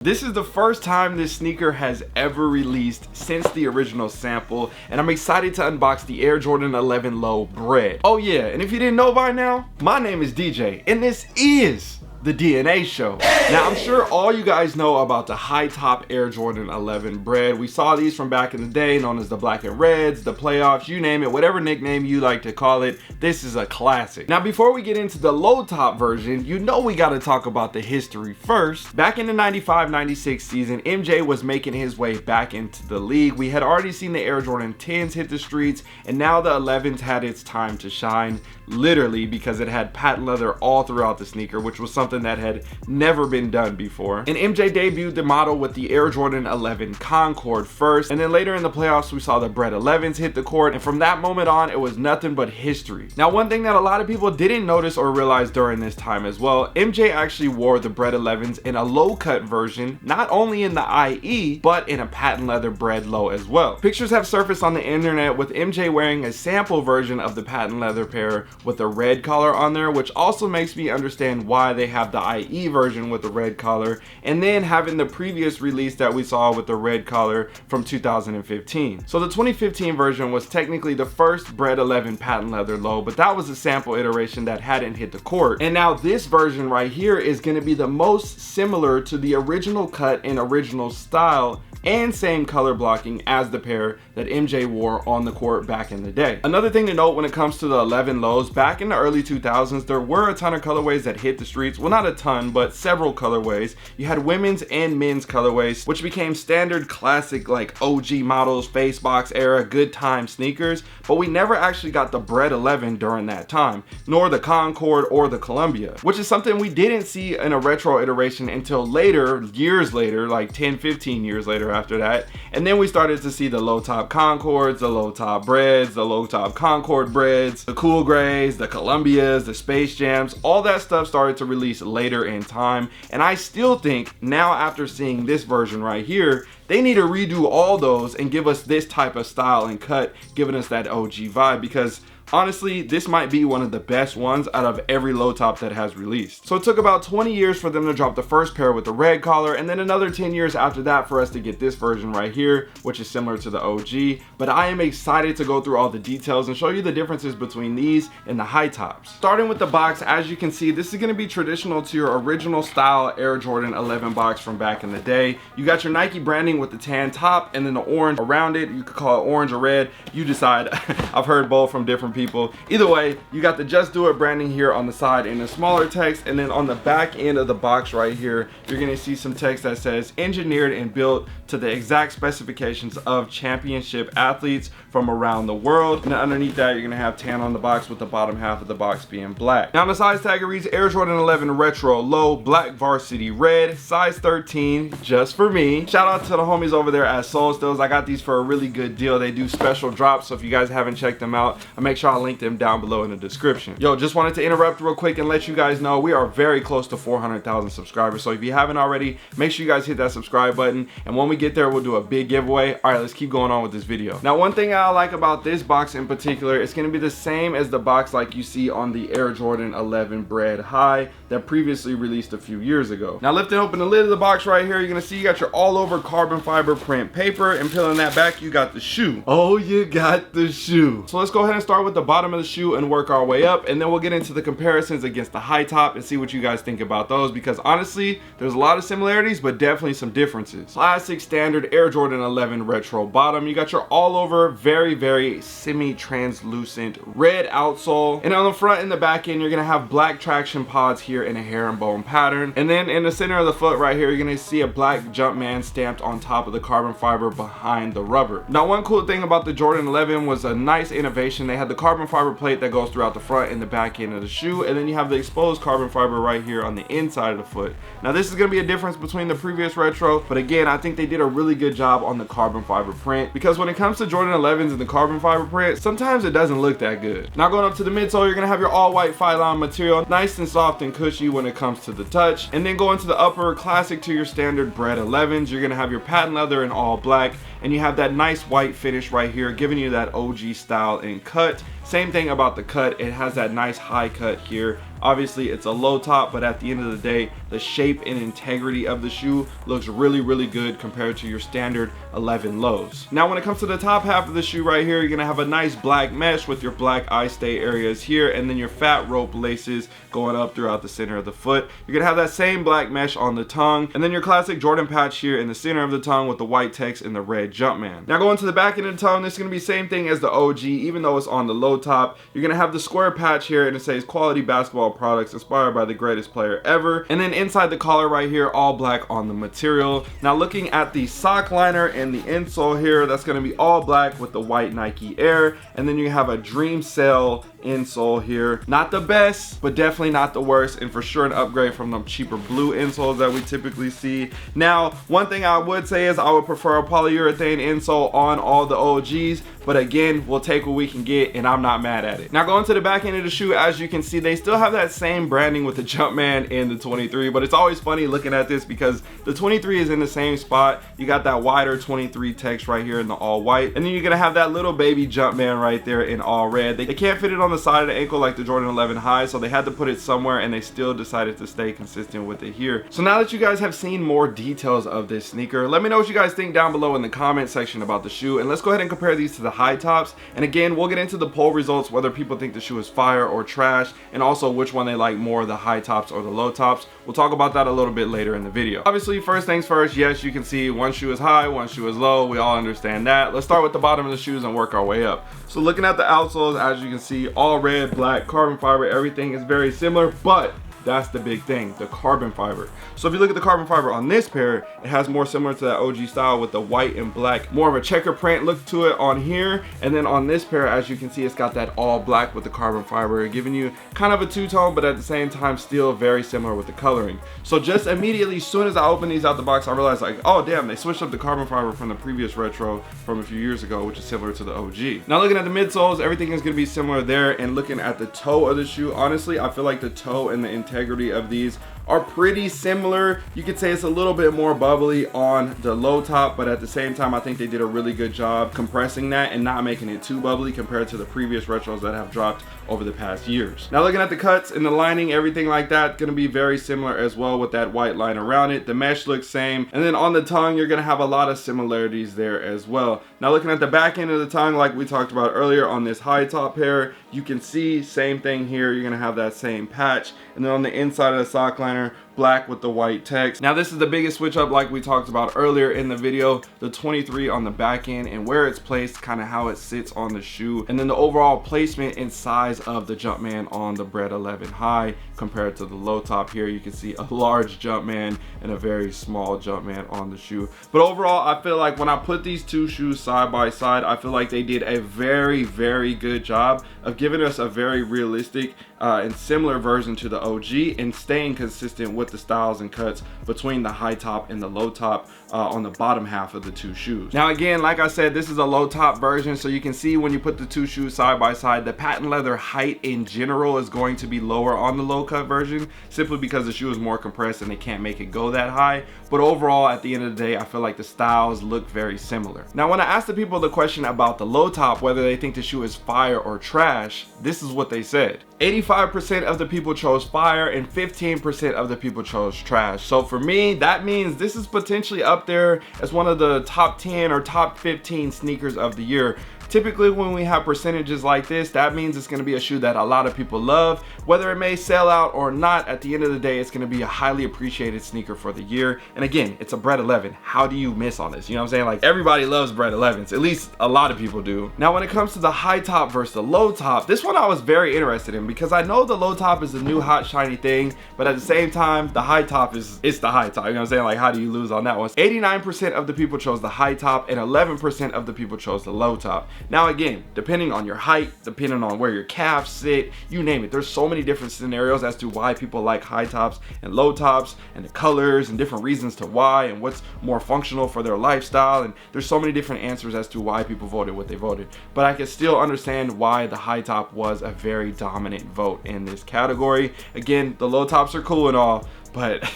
This is the first time this sneaker has ever released since the original sample, and I'm excited to unbox the Air Jordan 11 Low Bred. Oh yeah, and if you didn't know by now, my name is DJ, and this is the DNA show. Now I'm sure all you guys know about the high top Air Jordan 11 Bred. We saw these from back in the day, known as the black and reds, the playoffs, you name it, whatever nickname you like to call it. This is a classic. Now before we get into the low top version, you know we got to talk about the history first. Back in the 95-96 season, MJ was making his way back into the league. We had already seen the Air Jordan 10s hit the streets, and now the 11s had its time to shine, literally, because it had patent leather all throughout the sneaker, which was something that had never been done before. And MJ debuted the model with the Air Jordan 11 Concord first, and then later in the playoffs we saw the Bred 11s hit the court, and from that moment on it was nothing but history. Now one thing that a lot of people didn't notice or realize during this time as well, MJ actually wore the Bred 11s in a low cut version, not only in the IE but in a patent leather Bred low as well. Pictures have surfaced on the internet with MJ wearing a sample version of the patent leather pair with a red collar on there, which also makes me understand why they have the IE version with the red collar, and then having the previous release that we saw with the red collar from 2015. So the 2015 version was technically the first Bred 11 patent leather low, but that was a sample iteration that hadn't hit the court. And now this version right here is going to be the most similar to the original cut and original style and same color blocking as the pair that MJ wore on the court back in the day. Another thing to note when it comes to the 11 lows, back in the early 2000s there were a ton of colorways that hit the streets. Well, not a ton, but several colorways. You had women's and men's colorways, which became standard classic like OG models, face box era, good time sneakers, but we never actually got the Bred 11 during that time, nor the Concord or the Columbia, which is something we didn't see in a retro iteration until later, years later, like 10-15 years later after that. And then we started to see the low top Concords, the low top Breds, the low top Concord Breds, the Cool Grays, the Columbias, the Space Jams. All that stuff started to release later in time, and I still think now, after seeing this version right here, they need to redo all those and give us this type of style and cut, giving us that OG vibe, because honestly, this might be one of the best ones out of every low top that has released. So it took about 20 years for them to drop the first pair with the red collar, and then another 10 years after that for us to get this version right here, which is similar to the OG. But I am excited to go through all the details and show you the differences between these and the high tops. Starting with the box, as you can see, this is going to be traditional to your original style Air Jordan 11 box from back in the day. You got your Nike branding with the tan top and then the orange around it. You could call it orange or red, you decide. I've heard both from different people. Either way, you got the Just Do It branding here on the side in a smaller text, and then on the back end of the box right here, you're going to see some text that says engineered and built to the exact specifications of championship athletes from around the world. And then underneath that, you're going to have tan on the box with the bottom half of the box being black. Now on the size tag, it reads Air Jordan 11 Retro Low Black Varsity Red, size 13, just for me. Shout out to the homies over there at Soul Stills. I got these for a really good deal. They do special drops, so if you guys haven't checked them out, I'll make sure I'll link them down below in the description. Yo, just wanted to interrupt real quick and let you guys know we are very close to 400,000 subscribers. So if you haven't already, make sure you guys hit that subscribe button. And when we get there, we'll do a big giveaway. All right, let's keep going on with this video. Now, one thing I like about this box in particular, it's going to be the same as the box like you see on the Air Jordan 11 Bred High that previously released a few years ago. Now, lifting open the lid of the box right here, you're going to see you got your all over carbon fiber print paper, and peeling that back, you got the shoe. Oh, you got the shoe. So let's go ahead and start with the bottom of the shoe and work our way up, and then we'll get into the comparisons against the high top and see what you guys think about those, because honestly there's a lot of similarities but definitely some differences. Classic standard Air Jordan 11 retro bottom. You got your all over very semi-translucent red outsole, and on the front and the back end you're gonna have black traction pods here in a herringbone pattern, and then in the center of the foot right here you're gonna see a black Jumpman stamped on top of the carbon fiber behind the rubber. Now one cool thing about the Jordan 11 was a nice innovation. They had the carbon fiber plate that goes throughout the front and the back end of the shoe, and then you have the exposed carbon fiber right here on the inside of the foot. Now this is going to be a difference between the previous retro, but again I think they did a really good job on the carbon fiber print, because when it comes to Jordan 11s and the carbon fiber print, sometimes it doesn't look that good. Now going up to the midsole, you're going to have your all white Phylon material, nice and soft and cushy when it comes to the touch, and then going to the upper, classic to your standard Bred 11s, you're going to have your patent leather in all black, and you have that nice white finish right here giving you that OG style and cut. Same thing about the cut, it has that nice high cut here Obviously it's a low top, but at the end of the day, the shape and integrity of the shoe looks really good compared to your standard 11 lows. Now when it comes to the top half of the shoe right here, you're gonna have a nice black mesh with your black eye stay areas here, and then your fat rope laces going up throughout the center of the foot. You're gonna have that same black mesh on the tongue, and then your classic Jordan patch here in the center of the tongue with the white text and the red Jumpman. Now going to the back end of the tongue, this is gonna be same thing as the OG, even though it's on the low top. You're gonna have the square patch here, and it says quality basketball products inspired by the greatest player ever. And then inside the collar right here, all black on the material. Now looking at the sock liner and the insole here, that's gonna be all black with the white Nike Air. And then you have a Dream Cell insole here. Not the best, but definitely not the worst, and for sure an upgrade from the cheaper blue insoles that we typically see. Now, one thing I would say is I would prefer a polyurethane insole on all the OGs, but again, we'll take what we can get, and I'm not mad at it. Now going to the back end of the shoe, as you can see, they still have that same branding with the Jumpman in the 23, but it's always funny looking at this because the 23 is in the same spot. You got that wider 23 text right here in the all white, and then you're gonna have that little baby Jumpman right there in all red. They can't fit it on the side of the ankle like the Jordan 11 high, so they had to put it somewhere, and they still decided to stay consistent with it here. So now that you guys have seen more details of this sneaker, let me know what you guys think down below in the comment section about the shoe, and let's go ahead and compare these to the high tops. And again, we'll get into the poll results, whether people think the shoe is fire or trash, and also which one they like more, the high tops or the low tops. We'll talk about that a little bit later in the video. Obviously, first things first, yes, you can see one shoe is high, one shoe is low. We all understand that. Let's start with the bottom of the shoes and work our way up. So looking at the outsoles, as you can see, all red, black, carbon fiber, everything is very similar, but that's the big thing, the carbon fiber. So if you look at the carbon fiber on this pair, it has more similar to that OG style with the white and black, more of a checker print look to it on here. And then on this pair, as you can see, it's got that all black with the carbon fiber, giving you kind of a two-tone, but at the same time still very similar with the coloring. So just immediately, as soon as I opened these out the box, I realized like, oh damn, they switched up the carbon fiber from the previous retro from a few years ago, which is similar to the OG. Now looking at the midsoles, everything is gonna be similar there. And looking at the toe of the shoe, honestly, I feel like the toe and the integrity of these are pretty similar. You could say it's a little bit more bubbly on the low top, but at the same time, I think they did a really good job compressing that and not making it too bubbly compared to the previous retros that have dropped over the past years. Now looking at the cuts and the lining, everything like that, gonna be very similar as well with that white line around it. The mesh looks same. And then on the tongue, you're gonna have a lot of similarities there as well. Now looking at the back end of the tongue, like we talked about earlier on this high top pair, you can see same thing here. You're gonna have that same patch. And then on the inside of the sock liner, black with the white text. Now this is the biggest switch up like we talked about earlier in the video, the 23 on the back end and where it's placed, kind of how it sits on the shoe, and then the overall placement and size of the Jumpman on the Bred 11 high compared to the low top here. You can see a large Jumpman and a very small Jumpman on the shoe. But overall, I feel like when I put these two shoes side by side, I feel like they did a very good job of giving us a very realistic and similar version to the OG and staying consistent with the styles and cuts between the high top and the low top on the bottom half of the two shoes. Now again, like I said, this is a low top version, so you can see when you put the two shoes side by side, the patent leather height in general is going to be lower on the low cut version, simply because the shoe is more compressed and they can't make it go that high. But overall, at the end of the day, I feel like the styles look very similar. Now when I asked the people the question about the low top, whether they think the shoe is fire or trash, this is what they said. 85% of the people chose fire and 15% of the people chose trash. So for me, that means this is potentially up there as one of the top 10 or top 15 sneakers of the year. Typically when we have percentages like this, that means it's going to be a shoe that a lot of people love. Whether it may sell out or not, at the end of the day, it's going to be a highly appreciated sneaker for the year. And again, it's a Bred 11. How do you miss on this? You know what I'm saying? Like, everybody loves Bred 11s. At least a lot of people do. Now when it comes to the high top versus the low top, this one I was very interested in because I know the low top is the new hot shiny thing, but at the same time, the high top it's the high top. You know what I'm saying? Like, how do you lose on that one? 89% of the people chose the high top and 11% of the people chose the low top. Now again, depending on your height, depending on where your calves sit, you name it, there's so many different scenarios as to why people like high tops and low tops, and the colors and different reasons to why, and what's more functional for their lifestyle, and there's so many different answers as to why people voted what they voted. But I can still understand why the high top was a very dominant vote in this category. Again, the low tops are cool and all, but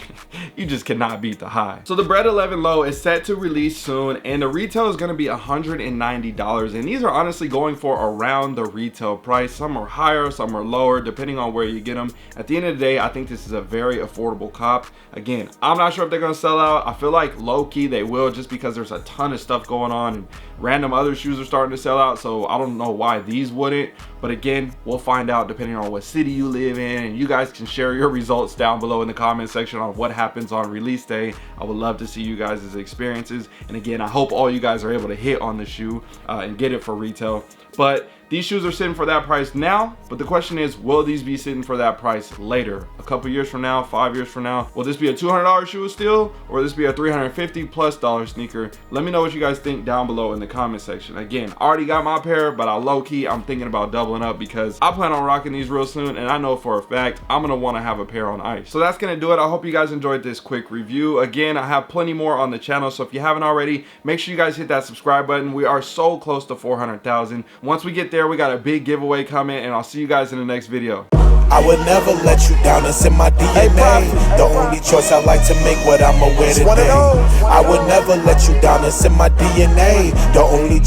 you just cannot beat the high. So the Bred 11 Low is set to release soon, and the retail is going to be $190, and these are honestly going for around the retail price. Some are higher, some are lower, depending on where you get them. At the end of the day, I think this is a very affordable cop. Again, I'm not sure if they're going to sell out. I feel like low-key they will, just because there's a ton of stuff going on and random other shoes are starting to sell out, so I don't know why these wouldn't. But again, we'll find out depending on what city you live in, and you guys can share your results down below in the comment section on what happens on release day. I would love to see you guys' experiences, and again, I hope all you guys are able to hit on the shoe and get it for retail. But these shoes are sitting for that price now, but the question is, will these be sitting for that price later? A couple years from now, 5 years from now? Will this be a $200 shoe still, or will this be a $350+ sneaker? Let me know what you guys think down below in the comment section. Again, I already got my pair, but I'm thinking about doubling up because I plan on rocking these real soon, and I know for a fact I'm gonna wanna have a pair on ice. So that's gonna do it. I hope you guys enjoyed this quick review. Again, I have plenty more on the channel, so if you haven't already, make sure you guys hit that subscribe button. We are so close to 400,000. Once we get there, we got a big giveaway coming, and I'll see you guys in the next video. I would never let you down, it's in my DNA. The only choice I like to make, what I'ma wear today. I would never let you down, it's in my DNA. The only